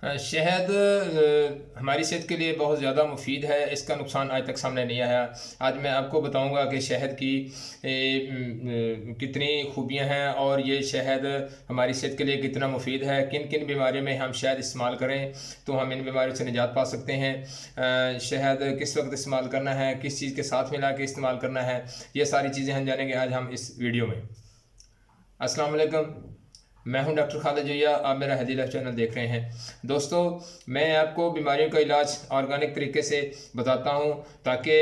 शहद हमारी सेहत के लिए बहुत ज़्यादा मुफीद है। इसका नुकसान आज तक सामने नहीं आया। आज मैं आपको बताऊंगा कि शहद की कितनी खूबियां हैं और ये शहद हमारी सेहत के लिए कितना मुफीद है। किन किन बीमारियों में हम शहद इस्तेमाल करें तो हम इन बीमारियों से निजात पा सकते हैं। शहद किस वक्त इस्तेमाल करना है, किस चीज़ के साथ मिला के इस्तेमाल करना है, ये सारी चीज़ें हम जानेंगे आज हम इस वीडियो में। अस्सलाम वालेकुम, मैं हूं डॉक्टर खालिद जोया। आप मेरा हेल्दी लाइफ चैनल देख रहे हैं। दोस्तों, मैं आपको बीमारियों का इलाज ऑर्गेनिक तरीके से बताता हूं ताकि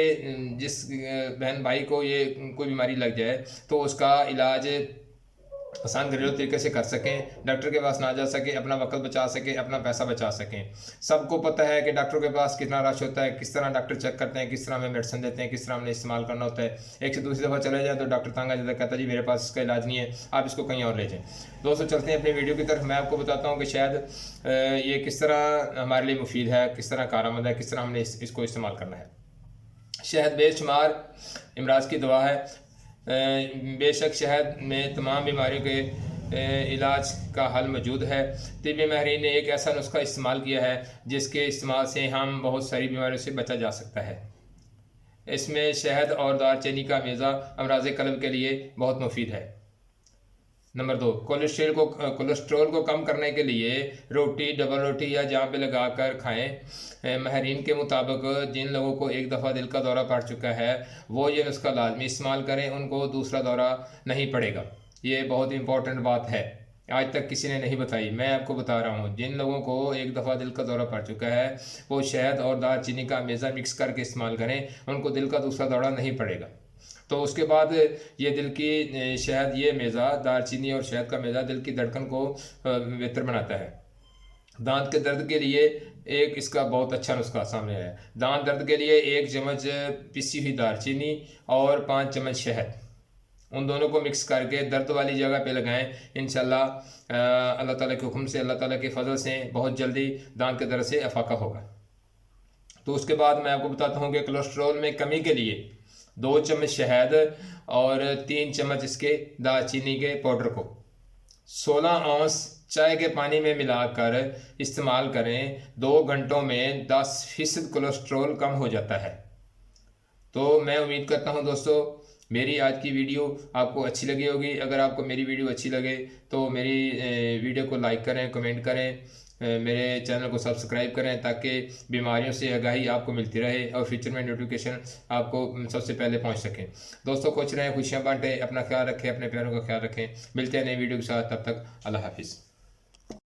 जिस बहन भाई को ये कोई बीमारी लग जाए तो उसका इलाज आसान घरेलू तरीके से कर सकें, डॉक्टर के पास ना जा सके, अपना वक्त बचा सके, अपना पैसा बचा सकें। सबको पता है कि डॉक्टर के पास कितना रश होता है, किस तरह डॉक्टर चेक करते हैं, किस तरह हमें मेडिसिन देते हैं, किस तरह हमने इस्तेमाल करना होता है। एक से दूसरी दफ़ा चले जाए तो डॉक्टर तंग आ जाता है, कहता जी मेरे पास इसका इलाज नहीं है, आप इसको कहीं और ले जाएँ। दोस्तों, चलते हैं अपनी वीडियो की तरफ। मैं आपको बताता हूँ कि शायद ये किस तरह हमारे लिए मुफीद है, किस तरह कारआमद है, किस तरह हमने इसको इस्तेमाल करना है। शहद बेशुमार अमराज की दवा है। बेशक शहद में तमाम बीमारियों के इलाज का हल मौजूद है। तिब्बी माहिरीन ने एक ऐसा नुस्खा इस्तेमाल किया है जिसके इस्तेमाल से हम बहुत सारी बीमारियों से बचा जा सकता है। इसमें शहद और दालचीनी का मेज़ा अमराज कल्ब के लिए बहुत मुफीद है। नंबर 2, कोलेस्ट्रॉल को कम करने के लिए रोटी, डबल रोटी या जाम पे लगा कर खाएँ। माहिरीन के मुताबिक जिन लोगों को एक दफ़ा दिल का दौरा पड़ चुका है वो ये नुस्खा लाजमी इस्तेमाल करें, उनको दूसरा दौरा नहीं पड़ेगा। ये बहुत इंपॉर्टेंट बात है, आज तक किसी ने नहीं बताई, मैं आपको बता रहा हूँ। जिन लोगों को एक दफ़ा दिल का दौरा पड़ चुका है वो शहद और दालचीनी का मेज़ा मिक्स करके इस्तेमाल करें, उनको दिल का दूसरा दौरा नहीं पड़ेगा। तो उसके बाद ये दिल की शहद, ये मेज़ा दालचीनी और शहद का मेज़ा दिल की धड़कन को बेहतर बनाता है। दांत के दर्द के लिए एक इसका बहुत अच्छा नुस्खा सामने है। दांत दर्द के लिए 1 चम्मच पिसी हुई दालचीनी और 5 चम्मच शहद, उन दोनों को मिक्स करके दर्द वाली जगह पे लगाएं। इंशाल्लाह अल्लाह ताला के हुक्म से, अल्लाह ताला के फजल से बहुत जल्दी दांत के दर्द से अफाका होगा। तो उसके बाद मैं आपको बताता हूँ कि कोलेस्ट्रॉल में कमी के लिए 2 चम्मच शहद और 3 चम्मच इसके दालचीनी के पाउडर को 16 औंस चाय के पानी में मिलाकर इस्तेमाल करें। 2 घंटों में 10% कोलेस्ट्रॉल कम हो जाता है। तो मैं उम्मीद करता हूं दोस्तों मेरी आज की वीडियो आपको अच्छी लगी होगी। अगर आपको मेरी वीडियो अच्छी लगे तो मेरी वीडियो को लाइक करें, कमेंट करें, मेरे चैनल को सब्सक्राइब करें ताकि बीमारियों से आगाही आपको मिलती रहे और फ्यूचर में नोटिफिकेशन आपको सबसे पहले पहुंच सके। दोस्तों, खुश रहें, खुशियां बांटें, अपना ख्याल रखें, अपने प्यारों का ख्याल रखें। मिलते हैं नई वीडियो के साथ, तब तक अल्लाह हाफिज़।